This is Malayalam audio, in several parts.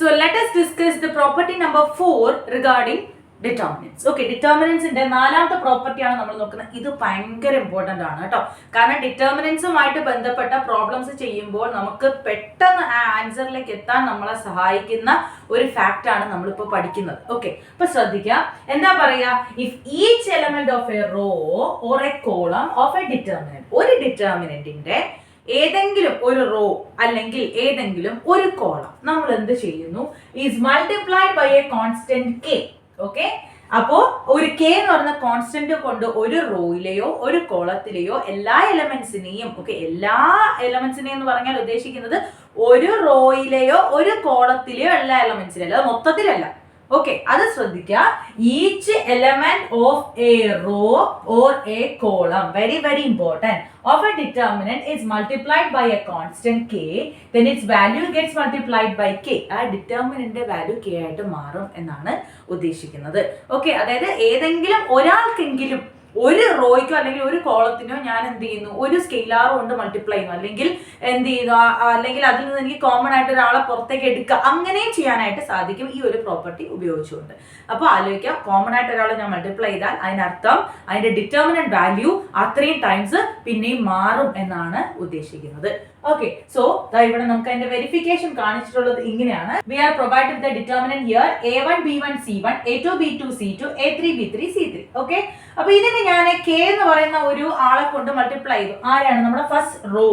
So let us discuss the property number 4 regarding determinants. Okay, determinantsന്റെ നാലാമത്തെ പ്രോപ്പർട്ടിയാണ് നമ്മൾ നോക്കുന്നത്. ഇത് ഭയങ്കര ഇമ്പോർട്ടൻ്റ് ആണ് കേട്ടോ. കാരണം ഡിറ്റർമിനൻസുമായിട്ട് ബന്ധപ്പെട്ട പ്രോബ്ലംസ് ചെയ്യുമ്പോൾ നമുക്ക് പെട്ടെന്ന് ആ ആൻസറിലേക്ക് എത്താൻ നമ്മളെ സഹായിക്കുന്ന ഒരു ഫാക്റ്റ് ആണ് നമ്മളിപ്പോൾ പഠിക്കുന്നത്. ഓക്കെ, അപ്പൊ ശ്രദ്ധിക്കുക. എന്താ പറയാ? If each element of a row or a column of a determinant, ഒരു ഡിറ്റർമിനന്റിന്റെ ഏതെങ്കിലും ഒരു റോ അല്ലെങ്കിൽ ഏതെങ്കിലും ഒരു കോളം നമ്മൾ എന്ത് ചെയ്യുന്നു? Is multiplied by a constant k. Okay, അപ്പോ ഒരു കെ എന്ന് പറയുന്ന കോൺസ്റ്റന്റ് കൊണ്ട് ഒരു റോയിലെയോ ഒരു കോളത്തിലെയോ എല്ലാ എലമെന്റ്സിനെയും, ഓക്കെ, എല്ലാ എലമെന്റ്സിനെയും എന്ന് പറഞ്ഞാൽ ഉദ്ദേശിക്കുന്നത് ഒരു റോയിലെയോ ഒരു കോളത്തിലെയോ എല്ലാ എലമെന്റ്സിനെയും, അല്ലാതെ മൊത്തത്തിലല്ല. ഓക്കെ, അത് ശ്രദ്ധിക്കുക. Each element of a row or a column, very very important, of a determinant is multiplied by a constant k, then its value gets multiplied by k. ആ ഡിറ്റർമിനന്റിന്റെ വാല്യൂ k ആയിട്ട് മാറും എന്നാണ് ഉദ്ദേശിക്കുന്നത്. ഓക്കെ, അതായത് ഏതെങ്കിലും ഒരാൾക്കെങ്കിലും ഒരു റോയ്ക്കോ അല്ലെങ്കിൽ ഒരു കോളത്തിനോ ഞാൻ എന്ത് ചെയ്യുന്നു? ഒരു സ്കെയിലാർ കൊണ്ട് മൾട്ടിപ്ലൈ ചെയ്യുന്നു, അല്ലെങ്കിൽ എന്ത് ചെയ്യുന്നു, അല്ലെങ്കിൽ അതിൽ നിന്ന് എനിക്ക് കോമൺ ആയിട്ട് ഒരാളെ പുറത്തേക്ക് എടുക്കുക, അങ്ങനെയും ചെയ്യാനായിട്ട് സാധിക്കും ഈ ഒരു പ്രോപ്പർട്ടി ഉപയോഗിച്ചുകൊണ്ട്. അപ്പോൾ ആലോചിക്കാം, കോമൺ ആയിട്ട് ഒരാളെ ഞാൻ മൾട്ടിപ്ലൈ ചെയ്താൽ അതിനർത്ഥം അതിന്റെ ഡിറ്റർമിനന്റ് വാല്യൂ അത്രയും ടൈംസ് പിന്നെയും മാറും എന്നാണ് ഉദ്ദേശിക്കുന്നത്. ഓക്കെ, സോ ഇവിടെ നമുക്ക് അതിന്റെ വെരിഫിക്കേഷൻ കാണിച്ചിട്ടുള്ളത് ഇങ്ങനെയാണ്. We are provide with the determinant here a1 b1 c1 a2 b2 c2 a3 b3 c3. Okay, അപ്പൊ ഇതിന് ഞാൻ k എന്ന് പറയുന്ന ഒരു ആളെ കൊണ്ട് മൾട്ടിപ്ലൈ ചെയ്തു. ആരാണ്? നമ്മുടെ ഫസ്റ്റ് റോ.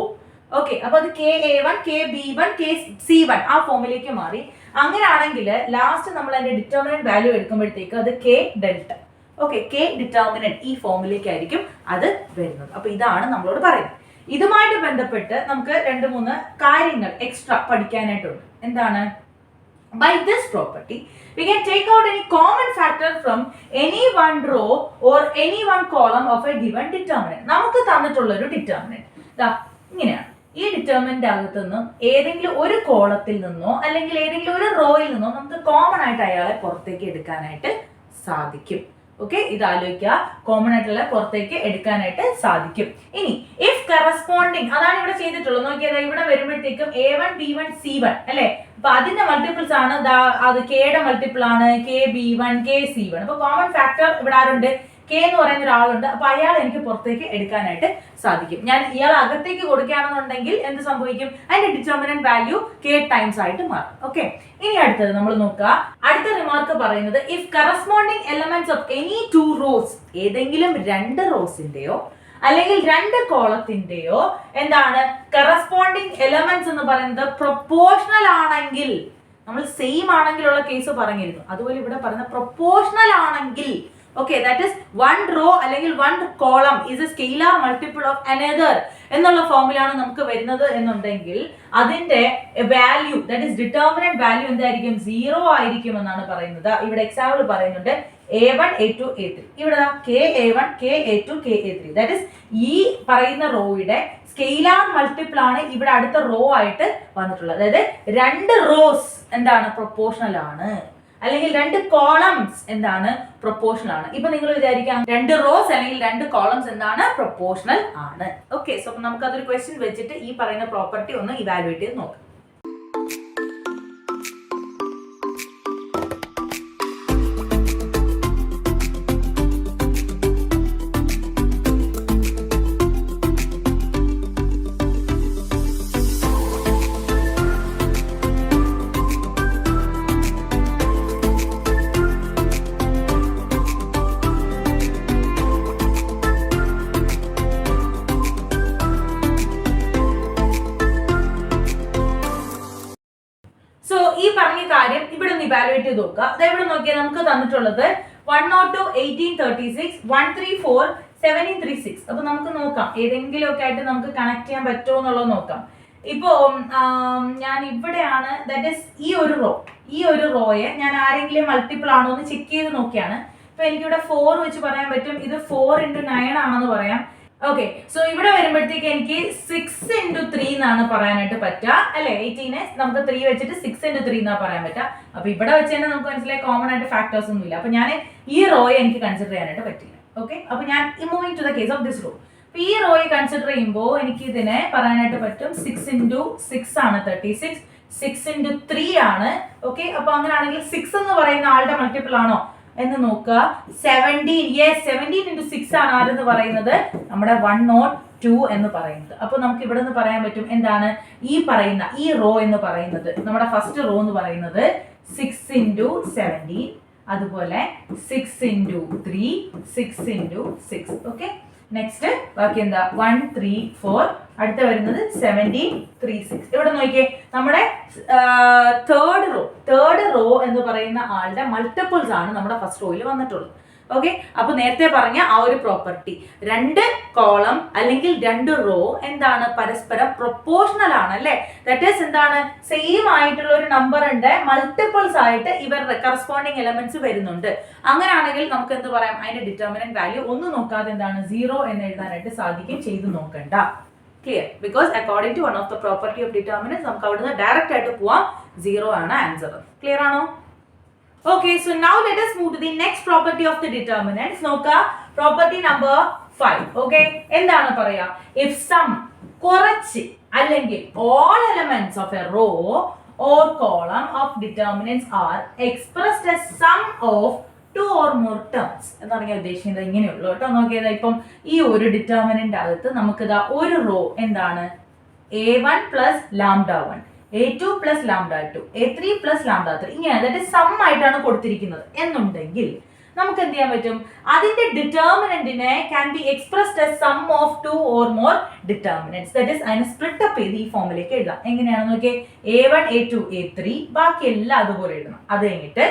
ഓക്കെ, അപ്പൊ അത് k a1 k b1 k c1 ആ ഫോമിലേക്ക് മാറി. അങ്ങനെയാണെങ്കിൽ ലാസ്റ്റ് നമ്മൾ അതിന്റെ ഡിറ്റർമിനന്റ് വാല്യൂ എടുക്കുമ്പോഴത്തേക്ക് അത് k delta. Okay, k determinant ഈ ഫോമിലേക്കായിരിക്കും അത് വരുന്നത്. അപ്പൊ ഇതാണ് നമ്മളോട് പറയുന്നത്. ഇതുമായിട്ട് ബന്ധപ്പെട്ട് നമുക്ക് 2-3 കാര്യങ്ങൾ എക്സ്ട്രാ പഠിക്കാനായിട്ടുണ്ട്. എന്താണ്? By this property, we can take out any common factor from any one row or any one column of a given determinant. നമുക്ക് തന്നിട്ടുള്ള ഒരു ഡിറ്റർമിനന്റ് ദാ ഇങ്ങനെയാണ്. ഈ ഡിറ്റർമിനന്റ് അകത്തു നിന്നും ഏതെങ്കിലും ഒരു കോളത്തിൽ നിന്നോ അല്ലെങ്കിൽ ഏതെങ്കിലും ഒരു റോയിൽ നിന്നോ നമുക്ക് കോമൺ ആയിട്ട് അയാളെ പുറത്തേക്ക് എടുക്കാനായിട്ട് സാധിക്കും. ഓക്കെ, ഇത് ആലോചിക്കുക, കോമൺ ആയിട്ടുള്ള പുറത്തേക്ക് എടുക്കാനായിട്ട് സാധിക്കും. ഇനി ഇഫ് കറസ്പോണ്ടിങ്, അതാണ് ഇവിടെ ചെയ്തിട്ടുള്ളത്. നോക്കിയത് ഇവിടെ വരുമ്പോഴത്തേക്കും a1 b1 c1 അല്ലെ, അപ്പൊ അതിന്റെ മൾട്ടിപ്പിൾസ് ആണ് അത് കെയുടെ മൾട്ടിപ്പിൾ ആണ് k b1 k c1. അപ്പൊ കോമൺ ഫാക്ടർ ഇവിടെ ആരുണ്ട്? കെ എന്ന് പറയുന്ന ഒരാളുണ്ട്. അപ്പൊ അയാൾ എനിക്ക് പുറത്തേക്ക് എടുക്കാനായിട്ട് സാധിക്കും. ഞാൻ ഇയാൾ അകത്തേക്ക് കൊടുക്കുകയാണെന്നുണ്ടെങ്കിൽ എന്ത് സംഭവിക്കും? അതിന്റെ ഡിറ്റർമിനന്റ് വാല്യൂ k ടൈംസ് ആയിട്ട് മാറും. ഓക്കെ, ഇനി അടുത്തത് നമ്മൾ നോക്കുക. അടുത്ത റിമാർക്ക് പറയുന്നത് if corresponding elements of any 2 rose, ഏതെങ്കിലും 2 റോസിന്റെയോ അല്ലെങ്കിൽ 2 കോളത്തിന്റെയോ എന്താണ് കറസ്പോണ്ടിങ് എലമെന്റ്സ് എന്ന് പറയുന്നത് പ്രൊപ്പോർഷണൽ ആണെങ്കിൽ, നമ്മൾ സെയിം ആണെങ്കിലുള്ള കേസ് പറഞ്ഞിരുന്നു, അതുപോലെ ഇവിടെ പറയുന്ന പ്രൊപ്പോർഷണൽ ആണെങ്കിൽ, okay, that is one row അല്ലെങ്കിൽ one column is a scalar multiple of another എന്നുള്ള ഫോമിലാണ് നമുക്ക് വരുന്നത് എന്നുണ്ടെങ്കിൽ അതിന്റെ value, that is determinant value എന്തായിരിക്കും? 0 ആയിരിക്കും എന്നാണ് പറയുന്നത്. ഇവിടെ എക്സാമ്പിൾ പറയുന്നുണ്ട് a1 a2 a3. ഇവിടെ k a1 k a2 k a3, that is ഈ പറയുന്ന റോയുടെ സ്കെയിലാർ മൾട്ടിപ്പിൾ ആണ് ഇവിടെ അടുത്ത റോ ആയിട്ട് വന്നിട്ടുള്ളത്. അതായത് 2 റോസ് എന്താണ്? പ്രൊപ്പോർഷണൽ ആണ്, അല്ലെങ്കിൽ 2 കോളംസ് എന്താണ്? പ്രൊപ്പോർഷണൽ ആണ്. ഇപ്പൊ നിങ്ങൾ വിചാരിക്കാം 2 റോസ് അല്ലെങ്കിൽ 2 കോളംസ് എന്താണ്? പ്രൊപ്പോർഷണൽ ആണ്. ഓക്കെ, സോ നമുക്ക് അതൊരു ക്വസ്റ്റ്യൻ വെച്ചിട്ട് ഈ പറയുന്ന പ്രോപ്പർട്ടി ഒന്ന് ഇവാലുവേറ്റ് ചെയ്ത് നോക്കാം. ഈ പറഞ്ഞ കാര്യം ഇവിടെ ഒന്ന് ഇവാലുവേറ്റ് ചെയ്ത് നോക്കുക. അതായത് ഇവിടെ നോക്കിയാൽ നമുക്ക് തന്നിട്ടുള്ളത് 102 1836 134 1736. അപ്പൊ നമുക്ക് നോക്കാം ഏതെങ്കിലും ഒക്കെ ആയിട്ട് നമുക്ക് കണക്ട് ചെയ്യാൻ പറ്റുമോ എന്നുള്ളത് നോക്കാം. ഇപ്പോ ഞാൻ ഇവിടെയാണ്, ദാറ്റ് ഈസ് ഈ ഒരു റോയെ ഞാൻ ആരെങ്കിലും മൾട്ടിപ്പിൾ ആണോ എന്ന് ചെക്ക് ചെയ്ത് നോക്കിയാണ്. ഇപ്പൊ എനിക്കിവിടെ 4 വെച്ച് പറയാൻ പറ്റും, ഇത് 4 × 9 ആണെന്ന് പറയാം. ഓക്കെ, സോ ഇവിടെ വരുമ്പോഴത്തേക്ക് എനിക്ക് 6 × 3 എന്നാണ് പറയാനായിട്ട് പറ്റുക അല്ലെ. 18 നമുക്ക് 3 വെച്ചിട്ട് 6 × 3 എന്നാ പറയാൻ പറ്റുക. അപ്പൊ ഇവിടെ വെച്ച് തന്നെ നമുക്ക് മനസ്സിലായി കോമൺ ആയിട്ട് ഫാക്ടേഴ്സ് ഒന്നും ഇല്ല. അപ്പൊ ഞാൻ ഈ റോയെ എനിക്ക് കൺസിഡർ ചെയ്യാനായിട്ട് പറ്റില്ല. ഓക്കെ, അപ്പൊ ഞാൻ moving to the case of this row. ഈ റോയെ കൺസിഡർ ചെയ്യുമ്പോൾ എനിക്ക് ഇതിനെ പറയാനായിട്ട് പറ്റും 6 × 6 ആണ് 36, 6 into 3 ആണ്. ഓക്കെ, അപ്പൊ അങ്ങനെയാണെങ്കിൽ 6 എന്ന് പറയുന്ന ആളുടെ മൾട്ടിപ്പിൾ ആണോ എന്ന് നോക്കുക. 17, യെസ് 17 into 6 ആണ് ആരെന്ന് പറയുന്നത് നമ്മുടെ 102 എന്ന് പറയുന്നത്. അപ്പൊ നമുക്ക് ഇവിടെ നിന്ന് പറയാൻ പറ്റും എന്താണ് ഈ പറയുന്ന ഈ റോ എന്ന് പറയുന്നത്, നമ്മുടെ ഫസ്റ്റ് റോ എന്ന് പറയുന്നത് 6 into 17, അതുപോലെ 6 into 3, 6 into 6. ഓക്കെ, നെക്സ്റ്റ് ബാക്കി എന്താ 1 3 4, അടുത്ത വരുന്നത് 17 3 6. ഇവിടെ നോക്കിയേ നമ്മുടെ തേർഡ് റോ എന്ന് പറയുന്ന ആളുടെ മൾട്ടിപ്പിൾസ് ആണ് നമ്മുടെ ഫസ്റ്റ് റോയിൽ വന്നിട്ടുള്ളത്. ഓക്കെ, അപ്പൊ നേരത്തെ പറഞ്ഞ ആ ഒരു പ്രോപ്പർട്ടി, രണ്ട് കോളം അല്ലെങ്കിൽ രണ്ട് റോ എന്താണ് പരസ്പരം പ്രൊപ്പോർഷണൽ ആണ് അല്ലെ. ദാറ്റ് ഈസ് എന്താണ് സെയിം ആയിട്ടുള്ള ഒരു നമ്പറിന്റെ മൾട്ടിപ്പിൾസ് ആയിട്ട് ഇവരുടെ കറസ്പോണ്ടിങ് എലമെന്റ്സ് വരുന്നുണ്ട്. അങ്ങനെയാണെങ്കിൽ നമുക്ക് എന്ത് പറയാം, അതിന്റെ ഡിറ്റർമിനന്റ് വാല്യൂ ഒന്നും നോക്കാതെ എന്താണ് 0 എന്ന് എഴുതാനായിട്ട് സാധിക്കും. ചെയ്ത് നോക്കണ്ട. Clear? Because according to one of the property of determinants നമുക്ക് അവിടുന്ന് ഡയറക്റ്റ് ആയിട്ട് പോവാം. 0 ആണ് ആൻസർ. ക്ലിയർ ആണോ? Okay, so now let us move to the next property of the determinants. നോക്ക property number 5. Okay, എന്താണ് പറയാ, if some കുറച്ച് അല്ലെങ്കിൽ all elements of a row or column of determinants are expressed as sum of 2 or more terms. എന്താണ് ഞാൻ ഉദ്ദേശിക്കുന്നത്, ഇങ്ങനെയുള്ളൂ കേട്ടോ. നോക്കിയതാ ഇപ്പം ഈ ഒരു ഡിറ്റർമിനന്റ് അകത്ത് നമുക്കിതാ ഒരു റോ എന്താണ് a1 plus lambda 1, a2 plus lambda 2, a3 plus lambda 3, ഇങ്ങനെ അതായത് സം ആയിട്ടാണ് കൊടുത്തിരിക്കുന്നത് എന്നുണ്ടെങ്കിൽ നമുക്ക് എന്ത് ചെയ്യാൻ പറ്റും, അതിന്റെ ഡിറ്റർമിനന്റിനെ can be expressed as sum of 2 or more determinants. That is അതിനെ സ്പ്ലിറ്റ് അപ്പ് ചെയ്ത് ഈ ഫോമിലേക്ക് എഴുതാം. എങ്ങനെയാണെന്ന് നോക്കിയേ, a1 a2 a3, ബാക്കി എല്ലാം അതുപോലെ എഴുതണം. അത് കഴിഞ്ഞിട്ട്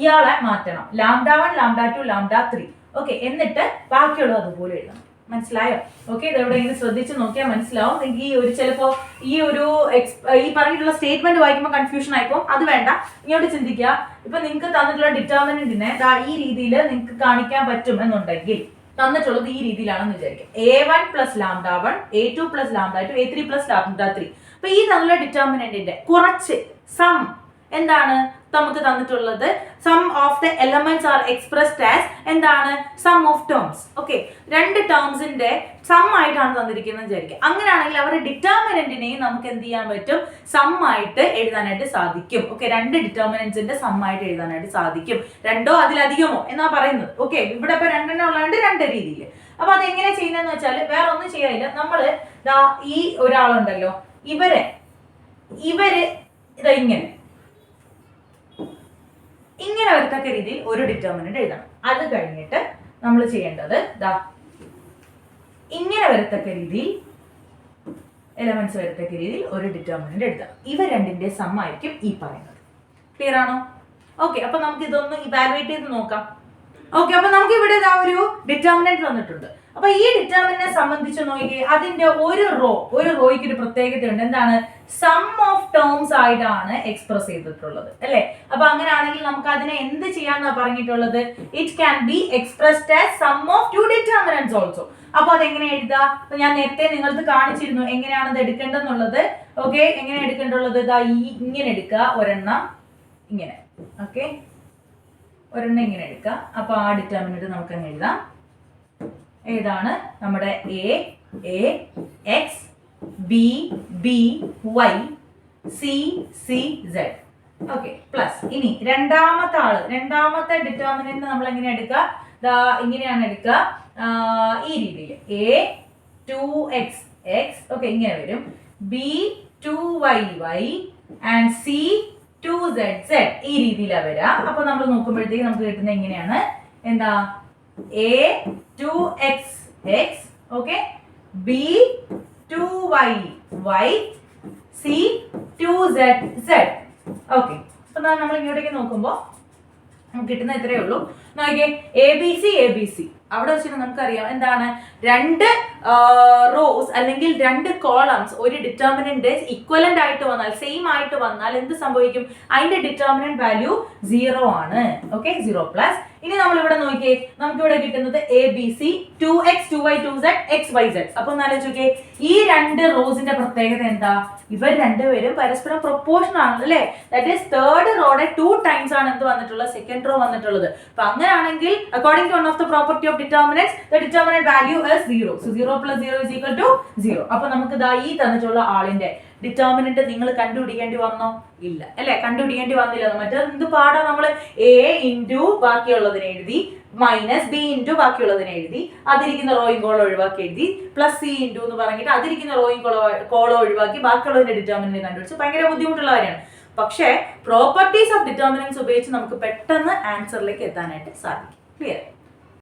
ഇയാളെ മാറ്റണം, lambda 1 lambda 2 lambda 3. ഓക്കെ, എന്നിട്ട് ബാക്കിയുള്ളത് അതുപോലെ എഴുതണം. മനസ്സിലായോ? ഓക്കെ, ഇതെവിടെ ഇങ്ങനെ ശ്രദ്ധിച്ച് നോക്കിയാൽ മനസ്സിലാവും. ഈ ഒരു ചിലപ്പോ ഈ പറഞ്ഞിട്ടുള്ള സ്റ്റേറ്റ്മെന്റ് വായിക്കുമ്പോൾ കൺഫ്യൂഷൻ ആയിപ്പോ, അത് വേണ്ട. ഇങ്ങോട്ട് ചിന്തിക്കുക. ഇപ്പൊ നിങ്ങൾക്ക് തന്നിട്ടുള്ള ഡിറ്റർമിനന്റിനെ ഈ രീതിയിൽ നിങ്ങൾക്ക് കാണിക്കാൻ പറ്റും എന്നുണ്ടെങ്കിൽ, തന്നിട്ടുള്ളത് ഈ രീതിയിലാണെന്ന് വിചാരിക്കും, a1 plus lambda 1, a2 plus lambda 2, a3 plus lambda 3. അപ്പൊ ഈ തന്നുള്ള ഡിറ്റർമിനന്റിന്റെ കുറച്ച് സം എന്താണ് നമുക്ക് തന്നിട്ടുള്ളത്, sum of the elements are expressed as എന്താണ് സം ഓഫ് ടേംസ്. ഓക്കെ, രണ്ട് ടേംസിന്റെ സം ആയിട്ടാണ് തന്നിരിക്കുന്നത് വിചാരിക്കുക. അങ്ങനെയാണെങ്കിൽ അവരുടെ ഡിറ്റർമിനന്റിനെയും നമുക്ക് എന്ത് ചെയ്യാൻ പറ്റും, സം ആയിട്ട് എഴുതാനായിട്ട് സാധിക്കും. ഓക്കെ, രണ്ട് ഡിറ്റർമിനന്റ്സിന്റെ സം ആയിട്ട് എഴുതാനായിട്ട് സാധിക്കും, രണ്ടോ അതിലധികമോ എന്നാ പറയുന്നത്. ഓക്കെ, ഇവിടെ ഇപ്പൊ രണ്ടെണ്ണം ഉള്ളതുകൊണ്ട് രണ്ട് രീതിയിൽ. അപ്പൊ അതെങ്ങനെ ചെയ്യുന്നതെന്ന് വെച്ചാൽ വേറെ ഒന്നും ചെയ്യാനില്ല. നമ്മള് ഈ ഒരാളുണ്ടല്ലോ, ഇവര് ഇതാ ഇങ്ങനെ വരത്തക്ക രീതിയിൽ ഒരു ഡിറ്റർമിനന്റ് എഴുതണം. അത് കഴിഞ്ഞിട്ട് നമ്മൾ ചെയ്യേണ്ടത് ഇങ്ങനെ വരത്തക്ക രീതിയിൽ എലമെന്റ്സ് വരത്തക്ക രീതിയിൽ ഒരു ഡിറ്റർമിനന്റ് എഴുതാം. ഇവ രണ്ടിന്റെ സം ആയിരിക്കും ഈ പറയുന്നത്. ക്ലിയർ ആണോ? ഓക്കെ, അപ്പൊ നമുക്ക് ഇതൊന്ന് ഇവാലുവേറ്റ് ചെയ്ത് നോക്കാം. ഓക്കെ, അപ്പൊ നമുക്ക് ഇവിടെ ഒരു ഡിറ്റർമിനന്റ് തന്നിട്ടുണ്ട്. അപ്പൊ ഈ ഡിറ്റർമിനന്റിനെ സംബന്ധിച്ച് നോക്കിയേ, അതിന്റെ ഒരു റോയ്ക്ക് ഒരു പ്രത്യേകതയുണ്ട്. എന്താണ്, സം ഓഫ് ടേംസ് ആയിട്ടാണ് എക്സ്പ്രസ് ചെയ്തിട്ടുള്ളത് അല്ലെ. അപ്പൊ അങ്ങനെയാണെങ്കിൽ നമുക്ക് അതിനെ എന്ത് ചെയ്യാന്നാ പറഞ്ഞിട്ടുള്ളത്, it can be expressed as sum of 2 determinants also. അപ്പൊ അതെങ്ങനെ എഴുതാ, അപ്പൊ ഞാൻ നേരത്തെ നിങ്ങൾക്ക് കാണിച്ചിരുന്നു എങ്ങനെയാണ് അത് എടുക്കേണ്ടതെന്നുള്ളത്. ഓക്കെ, എങ്ങനെ എടുക്കേണ്ടുള്ളത്, ഇങ്ങനെ എടുക്കുക, ഒരെണ്ണം ഇങ്ങനെ. ഓക്കെ, ഒരെണ്ണം ഇങ്ങനെ എടുക്കുക. അപ്പൊ ആ ഡിറ്റർമിനന്റ് നമുക്ക് അങ്ങ് എഴുതാം. ഏതാണ് നമ്മുടെ a x b b y c c z. Okay, plus ഇനി രണ്ടാമത്തെ ഡിറ്റർമിനന്റ് നമ്മൾ എങ്ങനെ എടുക്കുക, ഇങ്ങനെയാണ് എടുക്കുക, ഈ രീതിയിൽ a 2x x. ഓക്കെ, ഇങ്ങനെ വരും, b 2y y and c 2z z. ഈ രീതിയിലാണ് വരിക. അപ്പൊ നമ്മൾ നോക്കുമ്പോഴത്തേക്ക് നമുക്ക് കിട്ടുന്നത് എങ്ങനെയാണ്, എന്താ a 2x x, okay, b 2y y, c 2z z. Okay, അപ്പൊ നമ്മൾ ഇങ്ങോട്ടേക്ക് നോക്കുമ്പോൾ നമുക്ക് കിട്ടുന്ന ഇത്രയേ ഉള്ളൂ. നോക്കിയേ, എ ബി സി അവിടെ വെച്ചിട്ട് നമുക്കറിയാം എന്താണ്, രണ്ട് റോസ് അല്ലെങ്കിൽ രണ്ട് കോളംസ് ഒരു ഡിറ്റർമിനന്റ് ഇക്വലന്റ് ആയിട്ട് വന്നാൽ, സെയിം ആയിട്ട് വന്നാൽ എന്ത് സംഭവിക്കും, അതിന്റെ ഡിറ്റർമിനന്റ് വാല്യൂ 0 ആണ്. Okay, 0 plus. ഇനി നമ്മൾ ഇവിടെ നോക്കിയേ, നമുക്ക് ഇവിടെ കിട്ടുന്നത് A B C 2x 2y 2z xyz. അപ്പൊ എന്നാലോചിച്ച് നോക്കിയേ, ഈ രണ്ട് റോസിന്റെ പ്രത്യേകത എന്താ, ഇവർ രണ്ടുപേരും പരസ്പരം പ്രൊപ്പോർഷൻ ആണ് അല്ലെ. ദാറ്റ് ഈസ് തേർഡ് റോയുടെ 2 ടൈംസ് ആണ് എന്ത് വന്നിട്ടുള്ളത്, സെക്കൻഡ് റോ വന്നിട്ടുള്ളത്. അപ്പൊ അങ്ങനെയാണെങ്കിൽ according to one of the property of determinants, the determinant value is 0. So 0 plus 0 is equal to 0. അപ്പൊ നമുക്ക് ഈ തന്നിട്ടുള്ള ആളിന്റെ ഡിറ്റർമിനന്റ് നിങ്ങൾ കണ്ടുപിടിക്കേണ്ടി വന്നോ? ഇല്ല അല്ലെ, കണ്ടുപിടിക്കേണ്ടി വന്നില്ല. മറ്റേ എന്ത് പാടാ, നമ്മൾ എ ഇൻറ്റു ബാക്കിയുള്ളതിനെ എഴുതി മൈനസ് ബി ഇൻറ്റു ബാക്കിയുള്ളതിനെ എഴുതി അതിരിക്കുന്ന റോയും കോളം ഒഴിവാക്കി എഴുതി പ്ലസ് സി ഇൻറ്റു എന്ന് പറഞ്ഞിട്ട് അതിരിക്കുന്ന റോയും കോളം ഒഴിവാക്കി ബാക്കിയുള്ളതിന്റെ ഡിറ്റർമിനന്റ് കണ്ടുപിടിച്ച് ഭയങ്കര ബുദ്ധിമുട്ടുള്ള കാര്യമാണ്. പക്ഷേ പ്രോപ്പർട്ടീസ് ഓഫ് ഡിറ്റർമിനൻസ് ഉപയോഗിച്ച് നമുക്ക് പെട്ടെന്ന് ആൻസറിലേക്ക് എത്താനായിട്ട് സാധിക്കും. ക്ലിയർ?